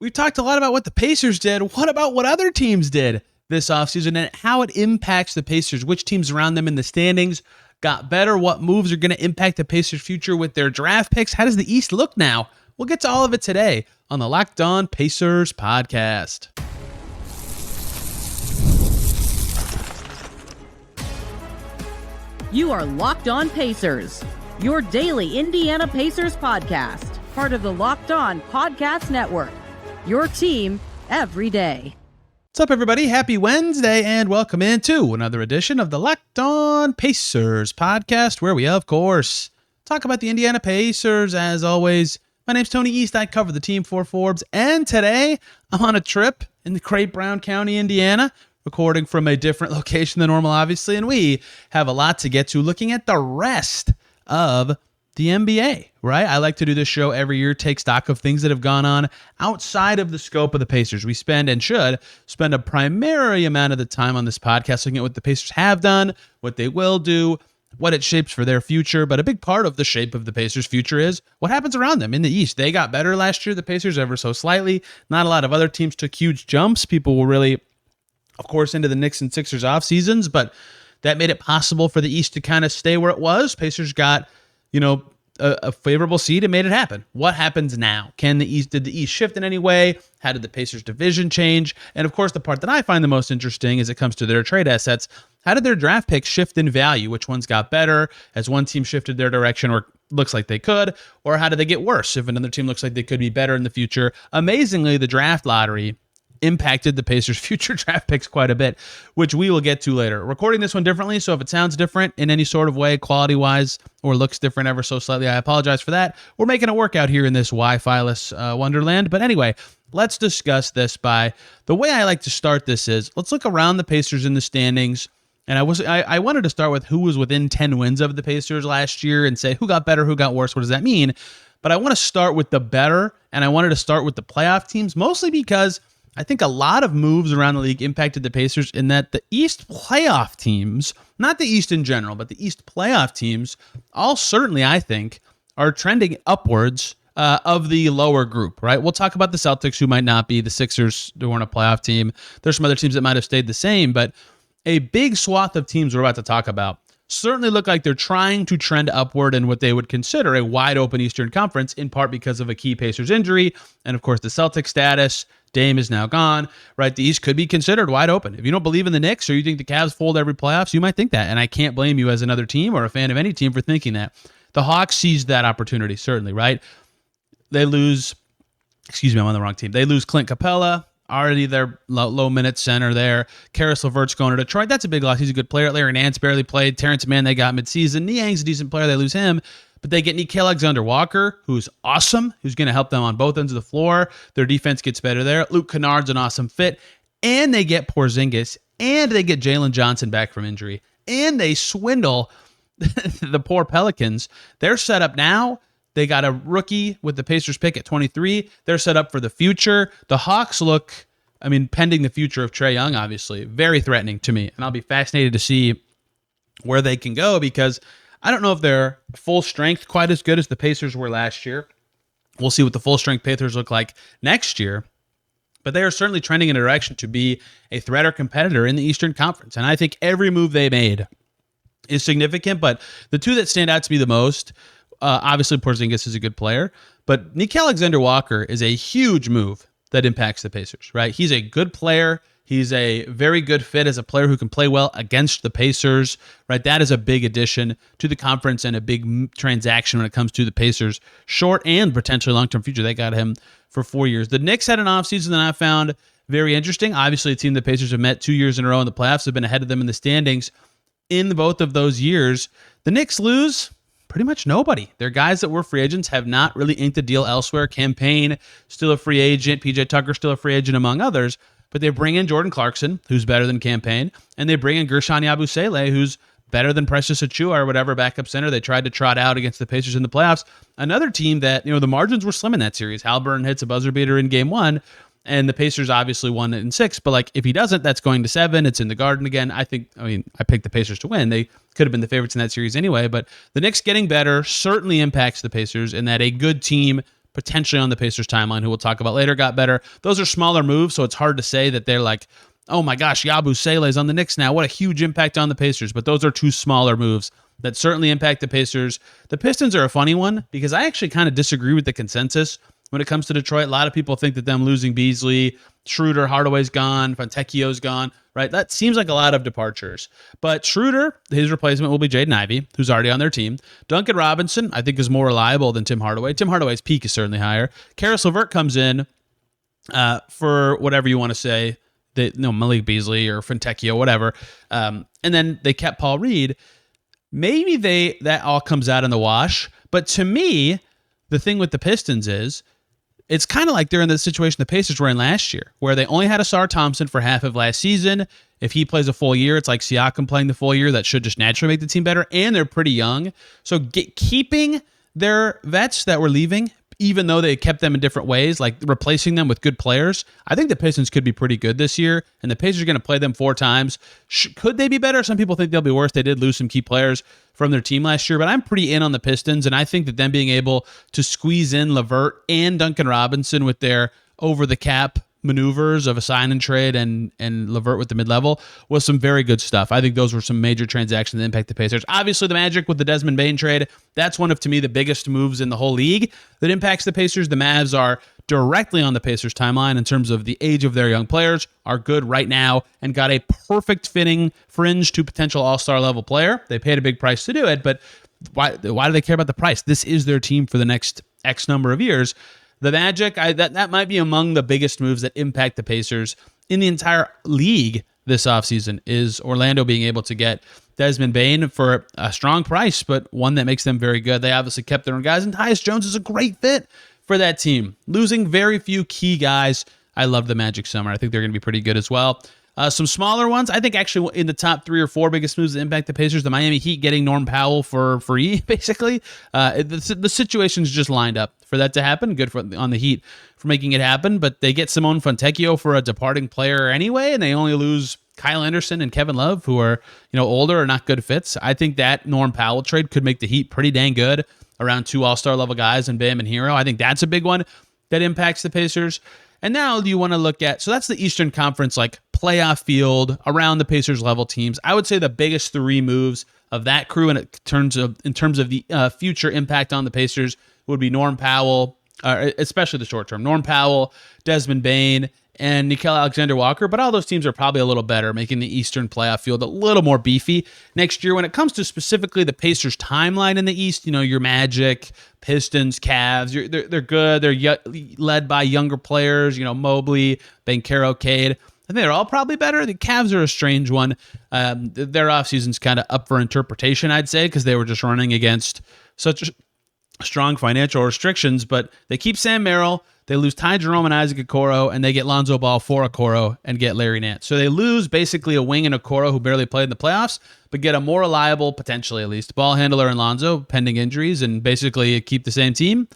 We've talked a lot about what the Pacers did. What about what other teams did this offseason and how it impacts the Pacers? Which teams around them in the standings got better? What moves are going to impact the Pacers' future with their draft picks? How does the East look now? We'll get to all of it today on the Locked On Pacers podcast. You are Locked On Pacers, your daily Indiana Pacers podcast, part of the Locked On Podcast Network. Your team every day. What's up, everybody? Happy Wednesday, and welcome into another edition of the Locked On Pacers podcast, where we, of course, talk about the Indiana Pacers. As always, my name's Tony East. I cover the team for Forbes, and today I'm on a trip in the great Brown County, Indiana, recording from a different location than normal, obviously, and we have a lot to get to looking at the rest of the NBA, right? I like to do this show every year, take stock of things that have gone on outside of the scope of the Pacers. We spend and should spend a primary amount of the time on this podcast looking at what the Pacers have done, what they will do, what it shapes for their future. But a big part of the shape of the Pacers' future is what happens around them in the East. They got better last year, the Pacers, ever so slightly. Not a lot of other teams took huge jumps. People were really, of course, into the Knicks and Sixers off seasons, but that made it possible for the East to kind of stay where it was. Pacers got, a favorable seed and made it happen. What happens now? Did the East shift in any way? How did the Pacers division change? And of course, the part that I find the most interesting as it comes to their trade assets, how did their draft picks shift in value? Which ones got better as one team shifted their direction or looks like they could? Or how did they get worse if another team looks like they could be better in the future? Amazingly, the draft lottery impacted the Pacers' future draft picks quite a bit, which we will get to later. Recording this one differently, so if it sounds different in any sort of way, quality-wise, or looks different ever so slightly, I apologize for that. We're making it work out here in this Wi-Fi-less wonderland. But anyway, let's discuss this by the way I like to start this is, let's look around the Pacers in the standings. And I wanted to start with who was within 10 wins of the Pacers last year and say who got better, who got worse, what does that mean? But I want to start with the better, and I wanted to start with the playoff teams, mostly because I think a lot of moves around the league impacted the Pacers in that the East playoff teams, not the East in general, but the East playoff teams, all certainly, I think, are trending upwards of the lower group, right? We'll talk about the Celtics, who might not be, the Sixers, who weren't a playoff team. There's some other teams that might have stayed the same, but a big swath of teams we're about to talk about certainly look like they're trying to trend upward in what they would consider a wide-open Eastern Conference, in part because of a key Pacers injury, and of course the Celtics status. Dame is now gone, right? The East could be considered wide open. If you don't believe in the Knicks or you think the Cavs fold every playoffs, you might think that, and I can't blame you as another team or a fan of any team for thinking that. The Hawks seized that opportunity, certainly, right? They lose, I'm on the wrong team. They lose Clint Capella, already their low-minute center there. Karis LeVert's going to Detroit. That's a big loss. He's a good player. Larry Nance barely played. Terrence Mann they got midseason. Niang's a decent player. They lose him. But they get Nickeil Alexander-Walker, who's awesome, who's going to help them on both ends of the floor. Their defense gets better there. Luke Kennard's an awesome fit. And they get Porzingis. And they get Jalen Johnson back from injury. And they swindle the poor Pelicans. They're set up now. They got a rookie with the Pacers pick at 23. They're set up for the future. The Hawks look, pending the future of Trae Young, obviously, very threatening to me. And I'll be fascinated to see where they can go because I don't know if they're full strength quite as good as the Pacers were last year. We'll see what the full strength Pacers look like next year. But they are certainly trending in a direction to be a threat or competitor in the Eastern Conference. And I think every move they made is significant. But the two that stand out to me the most, obviously Porzingis is a good player. But Nickeil Alexander-Walker is a huge move that impacts the Pacers, right? He's a good player. He's a very good fit as a player who can play well against the Pacers, right? That is a big addition to the conference and a big transaction when it comes to the Pacers' short and potentially long-term future. They got him for 4 years. The Knicks had an offseason that I found very interesting. Obviously, a team the Pacers have met 2 years in a row in the playoffs, have been ahead of them in the standings. In both of those years, the Knicks lose pretty much nobody. Their guys that were free agents have not really inked a deal elsewhere. Campaign, still a free agent. PJ Tucker, still a free agent, among others. But they bring in Jordan Clarkson, who's better than Campaign, and they bring in Gershon Yabusele, who's better than Precious Achiuwa or whatever backup center they tried to trot out against the Pacers in the playoffs. Another team that, the margins were slim in that series. Haliburton hits a buzzer beater in game one, and the Pacers obviously won it in 6. But, if he doesn't, that's going to 7. It's in the Garden again. I picked the Pacers to win. They could have been the favorites in that series anyway. But the Knicks getting better certainly impacts the Pacers in that a good team potentially on the Pacers timeline, who we'll talk about later, got better. Those are smaller moves, so it's hard to say that they're like, oh my gosh, Yabusele is on the Knicks now. What a huge impact on the Pacers. But those are two smaller moves that certainly impact the Pacers. The Pistons are a funny one because I actually kind of disagree with the consensus when it comes to Detroit. A lot of people think that them losing Beasley, Schroeder, Hardaway's gone, Fontecchio's gone, right? That seems like a lot of departures. But Schroeder, his replacement will be Jaden Ivey, who's already on their team. Duncan Robinson, I think, is more reliable than Tim Hardaway. Tim Hardaway's peak is certainly higher. Karis LeVert comes in for whatever you want to say, Malik Beasley or Fontecchio, whatever. And then they kept Paul Reed. Maybe that all comes out in the wash. But to me, the thing with the Pistons is, it's kind of like they're in the situation the Pacers were in last year, where they only had Asar Thompson for half of last season. If he plays a full year, it's like Siakam playing the full year. That should just naturally make the team better, and they're pretty young. So keeping their vets that were leaving, even though they kept them in different ways, like replacing them with good players, I think the Pistons could be pretty good this year, and the Pacers are going to play them 4 times. Could they be better? Some people think they'll be worse. They did lose some key players from their team last year, but I'm pretty in on the Pistons, and I think that them being able to squeeze in LeVert and Duncan Robinson with their over-the-cap maneuvers of a sign and trade and LeVert with the mid-level was some very good stuff. I think those were some major transactions that impact the Pacers. Obviously, the Magic with the Desmond Bane trade, that's one of, to me, the biggest moves in the whole league that impacts the Pacers. The Mavs are directly on the Pacers timeline in terms of the age of their young players, are good right now, and got a perfect fitting fringe to potential all-star level player. They paid a big price to do it, but why do they care about the price? This is their team for the next X number of years. The Magic, that might be among the biggest moves that impact the Pacers in the entire league this offseason, is Orlando being able to get Desmond Bane for a strong price, but one that makes them very good. They obviously kept their own guys, and Tyus Jones is a great fit for that team. Losing very few key guys, I love the Magic summer. I think they're going to be pretty good as well. Some smaller ones, I think actually in the top 3 or 4 biggest moves that impact the Pacers, the Miami Heat getting Norm Powell for free, basically. The situation's just lined up for that to happen. Good on the Heat for making it happen, but they get Simone Fontecchio for a departing player anyway, and they only lose Kyle Anderson and Kevin Love, who are older or not good fits. I think that Norm Powell trade could make the Heat pretty dang good, around 2 all-star level guys and Bam and Hero. I think that's a big one that impacts the Pacers. And now you want to look at, so that's the Eastern Conference, like playoff field around the Pacers level teams. I would say the biggest 3 moves of that crew in terms of the future impact on the Pacers would be Norm Powell, especially the short term. Norm Powell, Desmond Bane, and Nickeil Alexander-Walker, but all those teams are probably a little better, making the Eastern playoff field a little more beefy next year. When it comes to specifically the Pacers timeline in the East, your Magic, Pistons, Cavs, they're good. They're led by younger players, Mobley, Banchero, Cade. I think they're all probably better. The Cavs are a strange one. Their offseason's kind of up for interpretation, I'd say, because they were just running against such strong financial restrictions, but they keep Sam Merrill. They lose Ty Jerome and Isaac Okoro, and they get Lonzo Ball for Okoro and get Larry Nance. So they lose basically a wing and Okoro who barely played in the playoffs, but get a more reliable, potentially at least, ball handler in Lonzo, pending injuries, and basically keep the same team.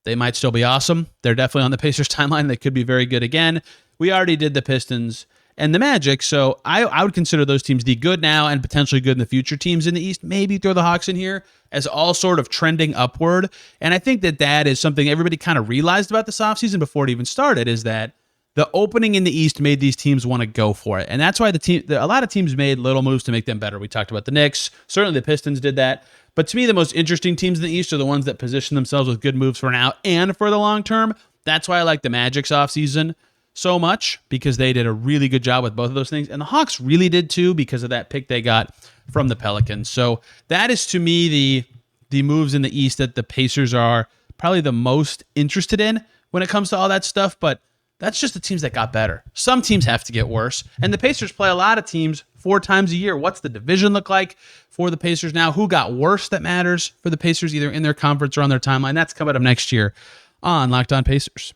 They might still be awesome. They're definitely on the Pacers timeline. They could be very good again. We already did the Pistons and the Magic, so I would consider those teams the good now and potentially good in the future teams in the East. Maybe throw the Hawks in here as all sort of trending upward. And I think that is something everybody kind of realized about this offseason before it even started, is that the opening in the East made these teams want to go for it. And that's why a lot of teams made little moves to make them better. We talked about the Knicks. Certainly the Pistons did that. But to me, the most interesting teams in the East are the ones that position themselves with good moves for now and for the long term. That's why I like the Magic's offseason so much, because they did a really good job with both of those things. And the Hawks really did too, because of that pick they got from the Pelicans. So that is, to me, the moves in the East that the Pacers are probably the most interested in when it comes to all that stuff. But that's just the teams that got better. Some teams have to get worse. And the Pacers play a lot of teams 4 times a year. What's the division look like for the Pacers now? Who got worse that matters for the Pacers, either in their conference or on their timeline? That's coming up next year on Locked On Pacers.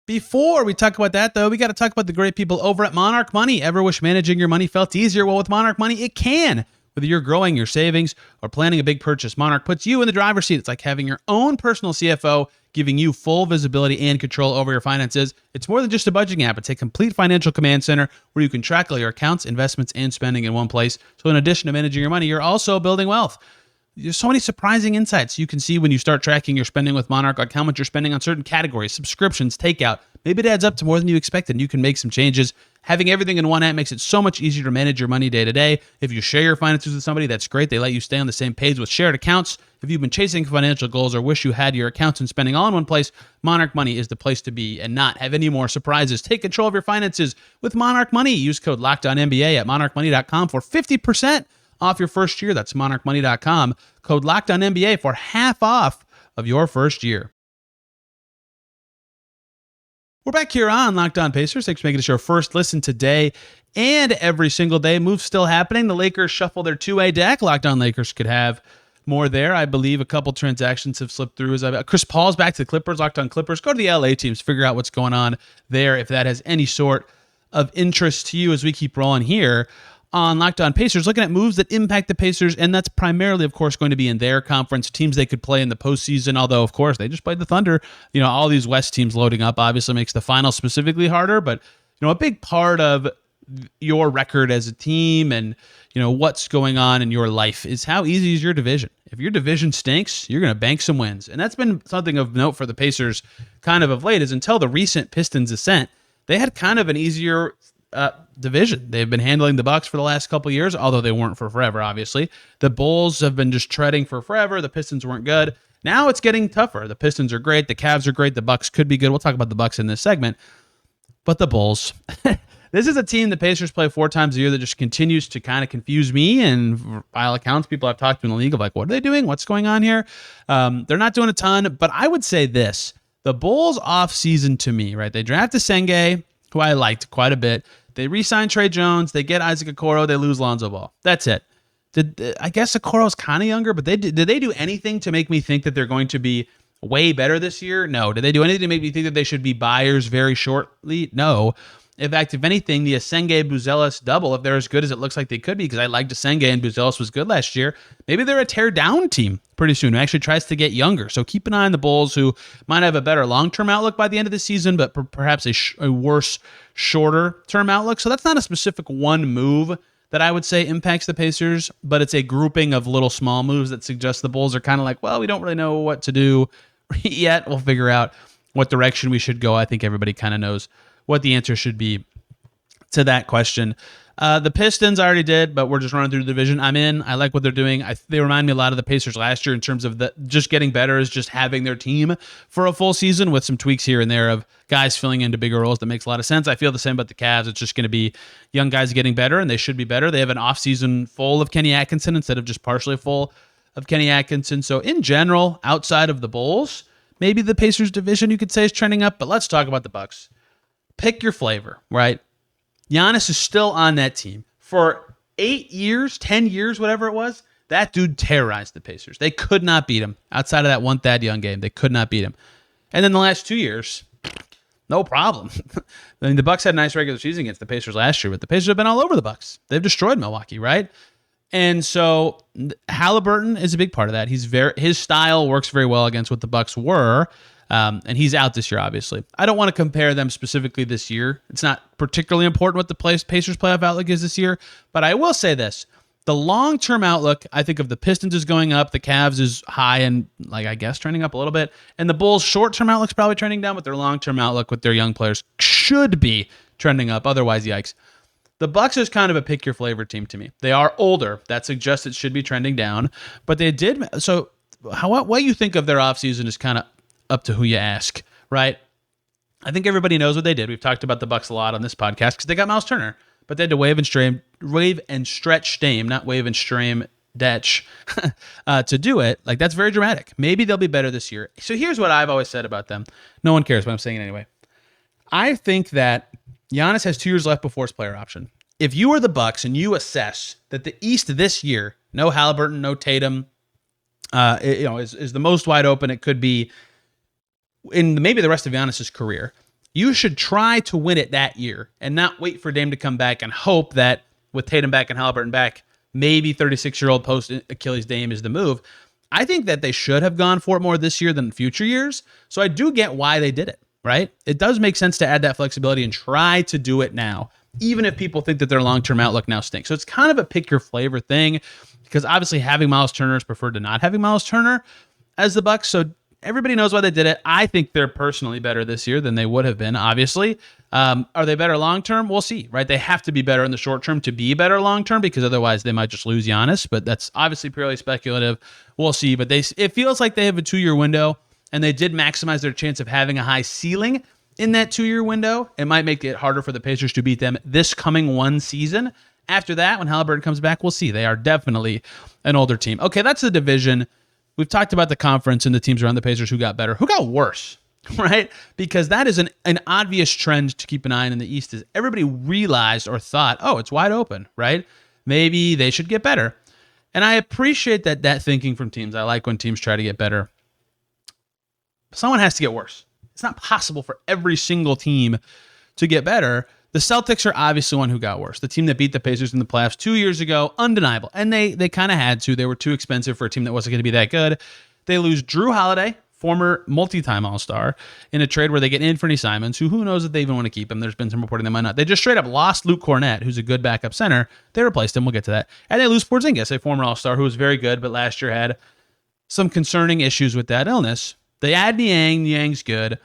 Before we talk about that, though, we got to talk about the great people over at Monarch Money. Ever wish managing your money felt easier? Well, with Monarch Money, it can. Whether you're growing your savings or planning a big purchase, Monarch puts you in the driver's seat. It's like having your own personal CFO, giving you full visibility and control over your finances. It's more than just a budgeting app. It's a complete financial command center where you can track all your accounts, investments, and spending in one place. So in addition to managing your money, you're also building wealth. There's so many surprising insights you can see when you start tracking your spending with Monarch, like how much you're spending on certain categories, subscriptions, takeout. Maybe it adds up to more than you expected, and you can make some changes. Having everything in one app makes it so much easier to manage your money day to day. If you share your finances with somebody, that's great. They let you stay on the same page with shared accounts. If you've been chasing financial goals or wish you had your accounts and spending all in one place, Monarch Money is the place to be and not have any more surprises. Take control of your finances with Monarch Money. Use code LOCKEDONNBA at monarchmoney.com for 50% off your first year. That's monarchmoney.com. Code LOCKEDONNBA for half off of your first year. We're back here on Locked On Pacers. Thanks for making this your first listen today and every single day. Moves still happening. The Lakers shuffle their two-way deck. Locked On Lakers could have more there. I believe a couple transactions have slipped through. Chris Paul's back to the Clippers. Locked On Clippers. Go to the LA teams. Figure out what's going on there if that has any sort of interest to you as we keep rolling here on Locked On Pacers, looking at moves that impact the Pacers, and that's primarily, of course, going to be in their conference, teams they could play in the postseason, although, of course, they just played the Thunder. All these West teams loading up obviously makes the final specifically harder, but, a big part of your record as a team and, what's going on in your life is how easy is your division. If your division stinks, you're going to bank some wins, and that's been something of note for the Pacers kind of late, is until the recent Pistons ascent, they had kind of an easier division. They've been handling the Bucks for the last couple of years, although they weren't for forever, obviously. The Bulls have been just treading for forever. The Pistons weren't good. Now it's getting tougher. The Pistons are great. The Cavs are great. The Bucks could be good. We'll talk about the Bucks in this segment. But the Bulls, this is a team the Pacers play 4 times a year that just continues to kind of confuse me, and by all accounts, people I've talked to in the league of like, what are they doing? What's going on here? They're not doing a ton, but I would say this. The Bulls offseason to me, right? They drafted Senge, who I liked quite a bit. They re-sign Trey Jones. They get Isaac Okoro. They lose Lonzo Ball. That's it. I guess Okoro's kind of younger, but did they do anything to make me think that they're going to be way better this year? No. Did they do anything to make me think that they should be buyers very shortly? No. In fact, if anything, the Asenge-Buzelis double, if they're as good as it looks like they could be, because I liked Asenge and Buzelis was good last year, maybe they're a tear-down team pretty soon who actually tries to get younger. So keep an eye on the Bulls, who might have a better long-term outlook by the end of the season, but perhaps a worse shorter-term outlook. So that's not a specific one move that I would say impacts the Pacers, but it's a grouping of little small moves that suggest the Bulls are kind of like, well, we don't really know what to do yet. We'll figure out what direction we should go. I think everybody kind of knows what the answer should be to that question. The Pistons I already did, but we're just running through the division. I'm in. I like what they're doing. They remind me a lot of the Pacers last year in terms of just getting better is just having their team for a full season with some tweaks here and there of guys filling into bigger roles. That makes a lot of sense. I feel the same about the Cavs. It's just going to be young guys getting better, and they should be better. They have an offseason full of Kenny Atkinson instead of just partially full of Kenny Atkinson. So in general, outside of the Bulls, maybe the Pacers division you could say is trending up, but let's talk about the Bucks. Pick your flavor, right? Giannis is still on that team. For 8 years, 10 years, whatever it was, that dude terrorized the Pacers. They could not beat him. Outside of that one Thad Young game, they could not beat him. And then the last 2 years, no problem. I mean, the Bucks had a nice regular season against the Pacers last year, but the Pacers have been all over the Bucks. They've destroyed Milwaukee, right? And so Haliburton is a big part of that. His style works very well against what the Bucks were. And he's out this year, obviously. I don't want to compare them specifically this year. It's not particularly important what the Pacers playoff outlook is this year, but I will say this. The long-term outlook, I think, of the Pistons is going up, the Cavs is high and, I guess, trending up a little bit, and the Bulls' short-term outlook's probably trending down, but their long-term outlook with their young players should be trending up. Otherwise, yikes. The Bucks is kind of a pick-your-flavor team to me. They are older. That suggests it should be trending down, but they did. So what you think of their offseason is kind of up to who you ask, right? I think everybody knows what they did. We've talked about the Bucks a lot on this podcast because they got Miles Turner, but they had to wave and stretch Dame, not wave and stream Detch to do it. That's very dramatic. Maybe they'll be better this year. So here's what I've always said about them. No one cares, but I'm saying it anyway. I think that Giannis has 2 years left before his player option. If you are the Bucks and you assess that the East this year, no Haliburton, no Tatum, is the most wide open it could be in maybe the rest of Giannis's career, you should try to win it that year and not wait for Dame to come back and hope that with Tatum back and Haliburton back, maybe 36-year-old post-Achilles Dame is the move. I think that they should have gone for it more this year than future years. So I do get why they did it, right? It does make sense to add that flexibility and try to do it now. even if people think that their long-term outlook now stinks. So it's kind of a pick your flavor thing, because obviously having Miles Turner is preferred to not having Miles Turner as the Bucks. So everybody knows why they did it. I think they're personally better this year than they would have been, obviously. Are they better long-term? We'll see, right? They have to be better in the short term to be better long-term, because otherwise they might just lose Giannis, but that's obviously purely speculative. We'll see, but it feels like they have a 2-year window, and they did maximize their chance of having a high ceiling in that 2-year window. It might make it harder for the Pacers to beat them this coming one season. After that, when Haliburton comes back, we'll see. They are definitely an older team. Okay, that's the division. We've talked about the conference and the teams around the Pacers who got better. Who got worse, right? Because that is an obvious trend to keep an eye on in the East, is everybody realized or thought, oh, it's wide open, right? Maybe they should get better. And I appreciate that thinking from teams. I like when teams try to get better. Someone has to get worse. It's not possible for every single team to get better. The Celtics are obviously one who got worse. The team that beat the Pacers in the playoffs 2 years ago, undeniable. And they kind of had to. They were too expensive for a team that wasn't going to be that good. They lose Drew Holiday, former multi-time All-Star, in a trade where they get Anthony Simons, who knows if they even want to keep him. There's been some reporting they might not. They just straight up lost Luke Cornett, who's a good backup center. They replaced him. We'll get to that. And they lose Porzingis, a former All-Star who was very good, but last year had some concerning issues with that illness. They add Niang. Niang's good.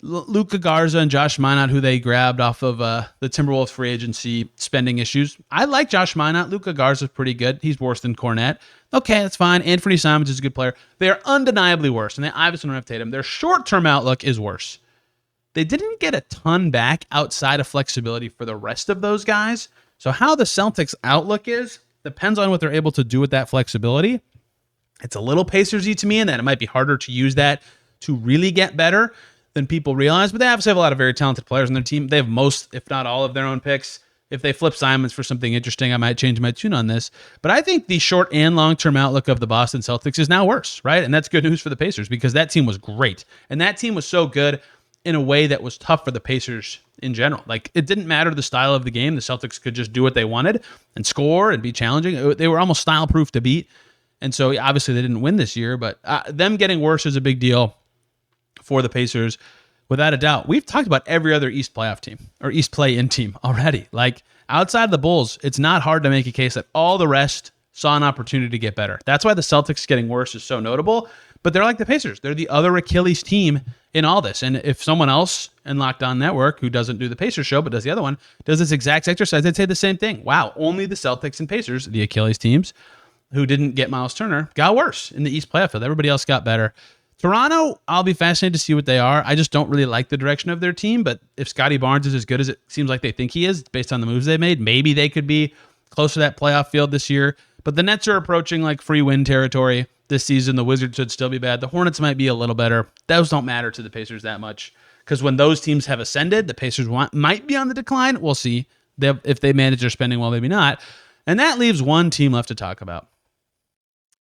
Luka Garza and Josh Minot, who they grabbed off of the Timberwolves free agency spending issues. I like Josh Minot. Luka Garza's pretty good. He's worse than Cornette. Okay, that's fine. Anthony Simons is a good player. They are undeniably worse, and they obviously don't have Tatum. Their short-term outlook is worse. They didn't get a ton back outside of flexibility for the rest of those guys. So how the Celtics' outlook is depends on what they're able to do with that flexibility. It's a little Pacers-y to me, and that it might be harder to use that to really get better than people realize, but they obviously have a lot of very talented players on their team. They have most, if not all, of their own picks. If they flip Simons for something interesting, I might change my tune on this. But I think the short and long-term outlook of the Boston Celtics is now worse, right? And that's good news for the Pacers, because that team was great. And that team was so good in a way that was tough for the Pacers in general. Like, it didn't matter the style of the game. The Celtics could just do what they wanted and score and be challenging. They were almost style-proof to beat. And so, obviously, they didn't win this year, but them getting worse is a big deal for the Pacers, without a doubt. We've talked about every other East playoff team or East play-in team already. Like, outside of the Bulls, it's not hard to make a case that all the rest saw an opportunity to get better. That's why the Celtics getting worse is so notable. But they're like the Pacers. They're the other Achilles team in all this. And if someone else in Locked On Network, who doesn't do the Pacers show but does the other one, does this exact exercise, they'd say the same thing. Wow, only the Celtics and Pacers, the Achilles teams, who didn't get Miles Turner, got worse in the East playoff field. Everybody else got better. Toronto, I'll be fascinated to see what they are. I just don't really like the direction of their team, but if Scotty Barnes is as good as it seems like they think he is, based on the moves they made, maybe they could be close to that playoff field this year. But the Nets are approaching like free win territory this season. The Wizards should still be bad. The Hornets might be a little better. Those don't matter to the Pacers that much, because when those teams have ascended, the Pacers might be on the decline. We'll see. If they manage their spending well, maybe not. And that leaves one team left to talk about.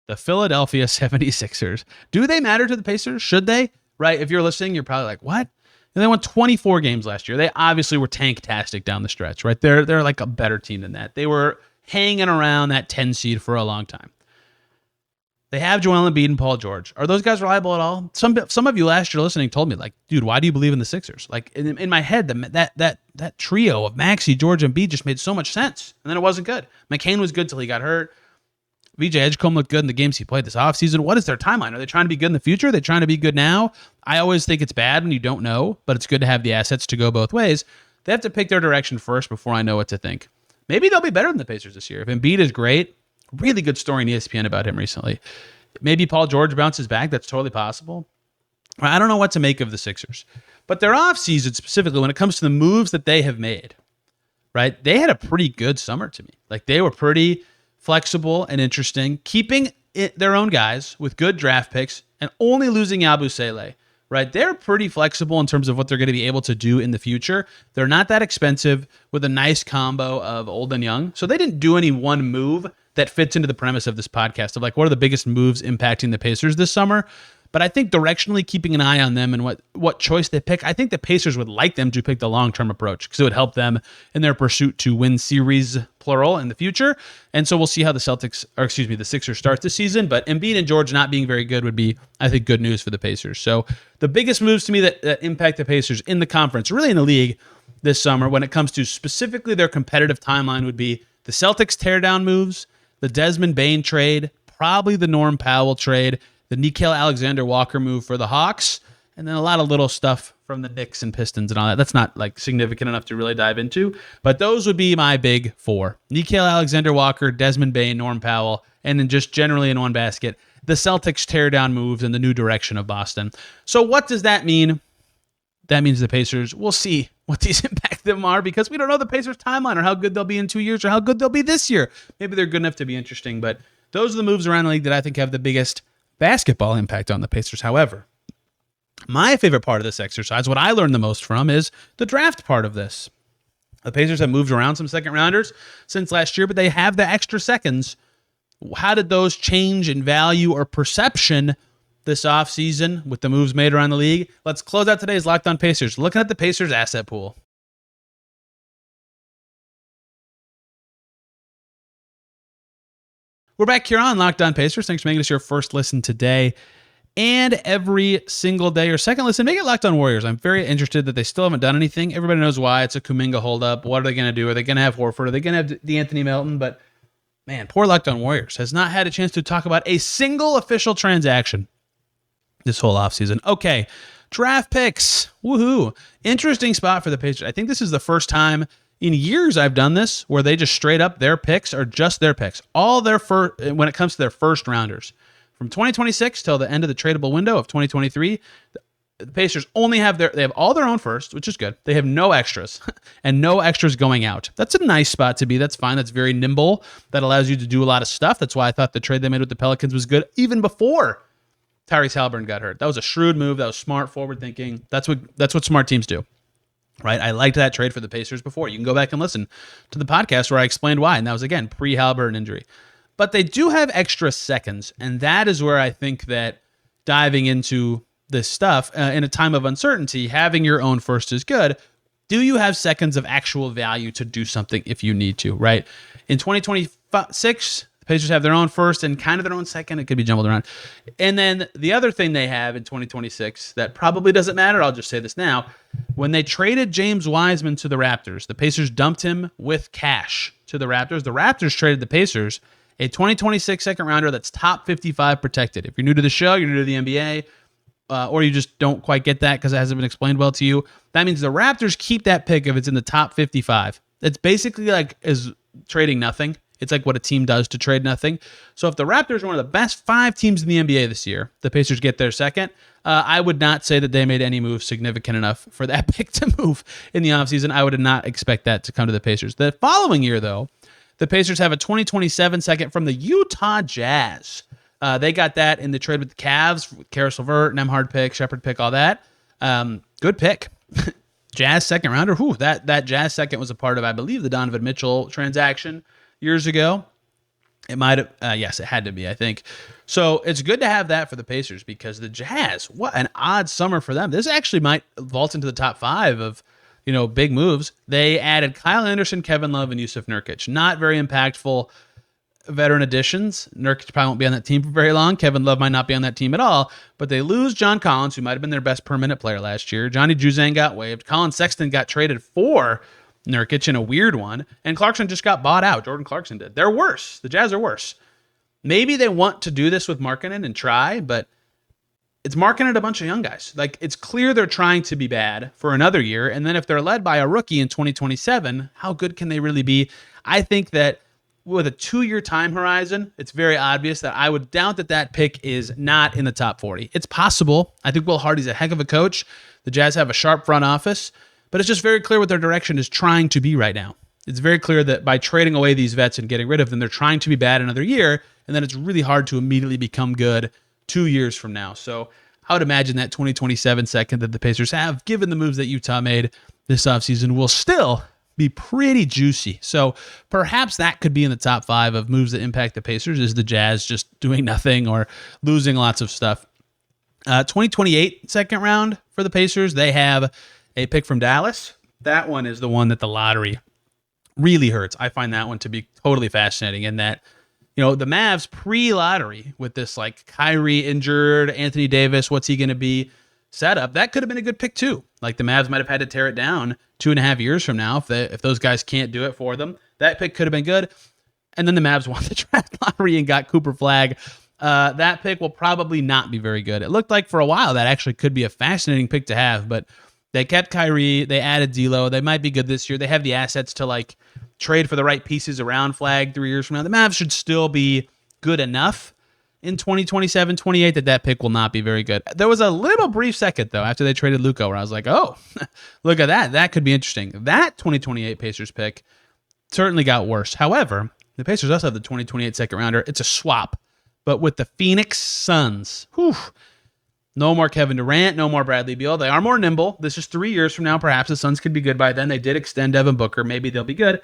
The Philadelphia 76ers. Do they matter to the Pacers? Should they? Right? If you're listening, you're probably like, what? And they won 24 games last year. They obviously were tank-tastic down the stretch, right? They're like a better team than that. They were hanging around that 10 seed for a long time. They have Joel Embiid and Paul George. Are those guys reliable at all? Some of you last year listening told me, like, dude, why do you believe in the Sixers? Like, in my head, that trio of Maxey, George, and Embiid just made so much sense. And then it wasn't good. McCain was good till he got hurt. VJ Edgecombe looked good in the games he played this offseason. What is their timeline? Are they trying to be good in the future? Are they trying to be good now? I always think it's bad when you don't know, but it's good to have the assets to go both ways. They have to pick their direction first before I know what to think. Maybe they'll be better than the Pacers this year. If Embiid is great, really good story in ESPN about him recently. Maybe Paul George bounces back. That's totally possible. I don't know what to make of the Sixers. But their offseason specifically, when it comes to the moves that they have made, right? They had a pretty good summer to me. Like, they were pretty flexible and interesting, keeping their own guys with good draft picks and only losing Yabusele, right? They're pretty flexible in terms of what they're going to be able to do in the future. They're not that expensive, with a nice combo of old and young. So they didn't do any one move that fits into the premise of this podcast of like, what are the biggest moves impacting the Pacers this summer? But I think directionally keeping an eye on them and what choice they pick, I think the Pacers would like them to pick the long-term approach, because it would help them in their pursuit to win series, plural, in the future. And so we'll see how the Sixers start this season. But Embiid and George not being very good would be, I think, good news for the Pacers. So the biggest moves to me that impact the Pacers in the conference, really in the league, this summer when it comes to specifically their competitive timeline would be the Celtics teardown moves, the Desmond Bane trade, probably the Norm Powell trade, the Nickeil Alexander-Walker move for the Hawks, and then a lot of little stuff from the Knicks and Pistons and all that. That's not like significant enough to really dive into, but those would be my big four. Nickeil Alexander-Walker, Desmond Bane, Norm Powell, and then just generally in one basket, the Celtics teardown moves and the new direction of Boston. So what does that mean? That means the Pacers, we'll see what these impact them are because we don't know the Pacers' timeline or how good they'll be in 2 years or how good they'll be this year. Maybe they're good enough to be interesting, but those are the moves around the league that I think have the biggest basketball impact on the Pacers. However, my favorite part of this exercise, what I learned the most from, is the draft part of this. The Pacers have moved around some second rounders since last year, but they have the extra seconds. How did those change in value or perception this offseason with the moves made around the league? Let's close out today's Locked On Pacers, looking at the Pacers asset pool. We're back here on Locked On Pacers. Thanks for making us your first listen today and every single day. Or second listen, make it Locked On Warriors. I'm very interested that they still haven't done anything. Everybody knows why. It's a Kuminga holdup. What are they going to do? Are they going to have Horford? Are they going to have D'Anthony Melton? But man, poor Locked On Warriors has not had a chance to talk about a single official transaction this whole offseason. Okay, draft picks. Woohoo. Interesting spot for the Pacers. I think this is the first time in years I've done this where they just straight up their picks are just their picks. All their first, when it comes to their first rounders. From 2026 till the end of the tradable window of 2023, the Pacers only have they have all their own first, which is good. They have no extras and no extras going out. That's a nice spot to be. That's fine. That's very nimble. That allows you to do a lot of stuff. That's why I thought the trade they made with the Pelicans was good even before Tyrese Haliburton got hurt. That was a shrewd move. That was smart, forward thinking. That's what smart teams do, right? I liked that trade for the Pacers before. You can go back and listen to the podcast where I explained why, and that was, again, pre-Haliburton injury. But they do have extra seconds, and that is where I think that diving into this stuff in a time of uncertainty, having your own first is good. Do you have seconds of actual value to do something if you need to, right? In 2026, the Pacers have their own first and kind of their own second. It could be jumbled around. And then the other thing they have in 2026 that probably doesn't matter, I'll just say this now. When they traded James Wiseman to the Raptors, the Pacers dumped him with cash to the Raptors. The Raptors traded the Pacers a 2026 second rounder that's top 55 protected. If you're new to the show, you're new to the NBA, or you just don't quite get that because it hasn't been explained well to you, that means the Raptors keep that pick if it's in the top 55. It's basically like is trading nothing. It's like what a team does to trade nothing. So if the Raptors are one of the best 5 teams in the NBA this year, the Pacers get their second. I would not say that they made any move significant enough for that pick to move in the offseason. I would not expect that to come to the Pacers. The following year, though, the Pacers have a 2027 second from the Utah Jazz. They got that in the trade with the Cavs, with Karis LeVert, Nembhard pick, Shepherd pick, all that. Good pick. Jazz second rounder. Whew, that Jazz second was a part of, I believe, the Donovan Mitchell transaction years ago. It might have, yes, it had to be, I think. So it's good to have that for the Pacers because the Jazz, what an odd summer for them. This actually might vault into the top 5 of, big moves. They added Kyle Anderson, Kevin Love, and Yusuf Nurkic. Not very impactful veteran additions. Nurkic probably won't be on that team for very long. Kevin Love might not be on that team at all, but they lose John Collins, who might have been their best per minute player last year. Johnny Juzang got waived. Colin Sexton got traded for Nurkic in a weird one, and Clarkson just got bought out. Jordan Clarkson did. They're worse. The Jazz are worse. Maybe they want to do this with Markkanen and try, but it's Markkanen a bunch of young guys. Like, it's clear they're trying to be bad for another year, and then if they're led by a rookie in 2027, how good can they really be? I think that with a 2-year time horizon, it's very obvious that I would doubt that pick is not in the top 40. It's possible. I think Will Hardy's a heck of a coach. The Jazz have a sharp front office. But it's just very clear what their direction is trying to be right now. It's very clear that by trading away these vets and getting rid of them, they're trying to be bad another year, and then it's really hard to immediately become good 2 years from now. So I would imagine that 2027 second that the Pacers have, given the moves that Utah made this offseason, will still be pretty juicy. So perhaps that could be in the top 5 of moves that impact the Pacers, is the Jazz just doing nothing or losing lots of stuff. 2028 second round for the Pacers, they have a pick from Dallas. That one is the one that the lottery really hurts. I find that one to be totally fascinating in that, the Mavs pre-lottery with this like Kyrie injured, Anthony Davis, what's he going to be? setup, that could have been a good pick too. Like the Mavs might have had to tear it down 2.5 years from now if those guys can't do it for them. That pick could have been good. And then the Mavs won the draft lottery and got Cooper Flagg. That pick will probably not be very good. It looked like for a while that actually could be a fascinating pick to have, but they kept Kyrie. They added D'Lo. They might be good this year. They have the assets to like trade for the right pieces around Flagg 3 years from now. The Mavs should still be good enough in 2027, 28 that pick will not be very good. There was a little brief second, though, after they traded Luka, where I was like, oh, look at that. That could be interesting. That 2028 Pacers pick certainly got worse. However, the Pacers also have the 2028 second rounder. It's a swap, but with the Phoenix Suns. Whew. No more Kevin Durant, no more Bradley Beal. They are more nimble. This is 3 years from now. Perhaps the Suns could be good by then. They did extend Devin Booker. Maybe they'll be good.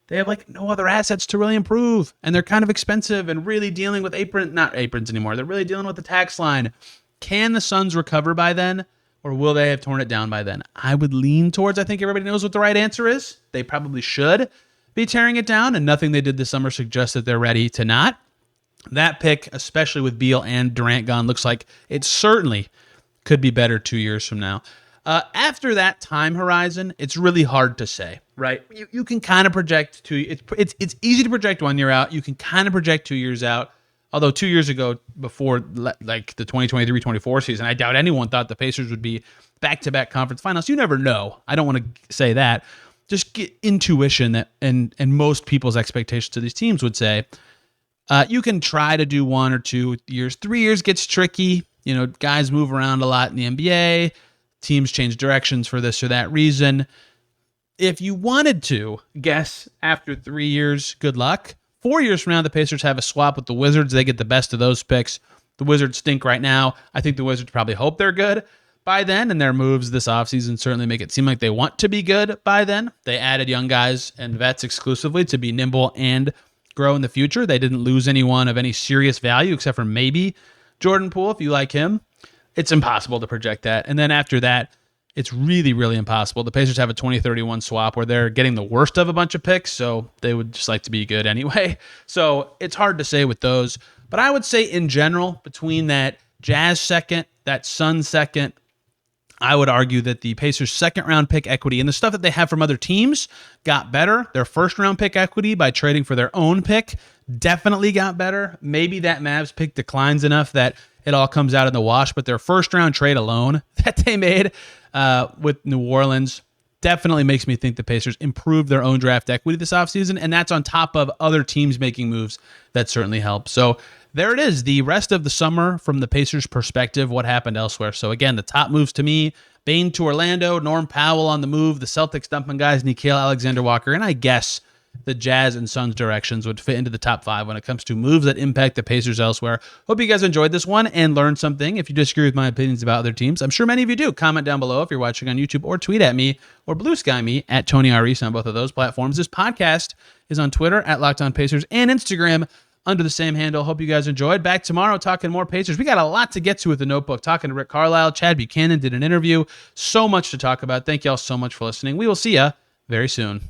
They have like no other assets to really improve, and they're kind of expensive and really dealing with not aprons anymore. They're really dealing with the tax line. Can the Suns recover by then, or will they have torn it down by then? I would lean towards, I think everybody knows what the right answer is. They probably should be tearing it down, and nothing they did this summer suggests that they're ready to not. That pick, especially with Beal and Durant gone, looks like it certainly could be better 2 years from now. After that time horizon, it's really hard to say, right? You can kind of project it's easy to project 1 year out. You can kind of project 2 years out. Although 2 years ago, before like the 2023-24 season, I doubt anyone thought the Pacers would be back-to-back conference finals. You never know. I don't want to say that. Just get intuition that and most people's expectations of these teams would say, you can try to do 1 or 2 years. 3 years gets tricky. You know, guys move around a lot in the NBA. Teams change directions for this or that reason. If you wanted to guess after 3 years, good luck. 4 years from now, the Pacers have a swap with the Wizards. They get the best of those picks. The Wizards stink right now. I think the Wizards probably hope they're good by then, and their moves this offseason certainly make it seem like they want to be good by then. They added young guys and vets exclusively to be nimble and grow in the future. They didn't lose anyone of any serious value except for maybe Jordan Poole, if you like him. It's impossible to project that. And then after that, it's really, really impossible. The Pacers have a 2031 swap where they're getting the worst of a bunch of picks, so they would just like to be good anyway. So it's hard to say with those. But I would say in general, between that Jazz second, that Suns second, I would argue that the Pacers' second-round pick equity and the stuff that they have from other teams got better. Their first-round pick equity by trading for their own pick definitely got better. Maybe that Mavs pick declines enough that it all comes out in the wash, but their first-round trade alone that they made with New Orleans definitely makes me think the Pacers improved their own draft equity this offseason, and that's on top of other teams making moves that certainly help. So there it is, the rest of the summer from the Pacers' perspective, what happened elsewhere. So again, the top moves to me, Bane to Orlando, Norm Powell on the move, the Celtics dumping guys, Nickeil Alexander-Walker, and I guess the Jazz and Suns directions would fit into the top 5 when it comes to moves that impact the Pacers elsewhere. Hope you guys enjoyed this one and learned something. If you disagree with my opinions about other teams, I'm sure many of you do. Comment down below if you're watching on YouTube, or tweet at me or Blue Sky me at Tony R. Reese on both of those platforms. This podcast is on Twitter at Locked On Pacers and Instagram under the same handle. Hope you guys enjoyed. Back tomorrow talking more Pacers. We got a lot to get to with the Notebook, talking to Rick Carlisle. Chad Buchanan did an interview. So much to talk about. Thank you all so much for listening. We will see you very soon.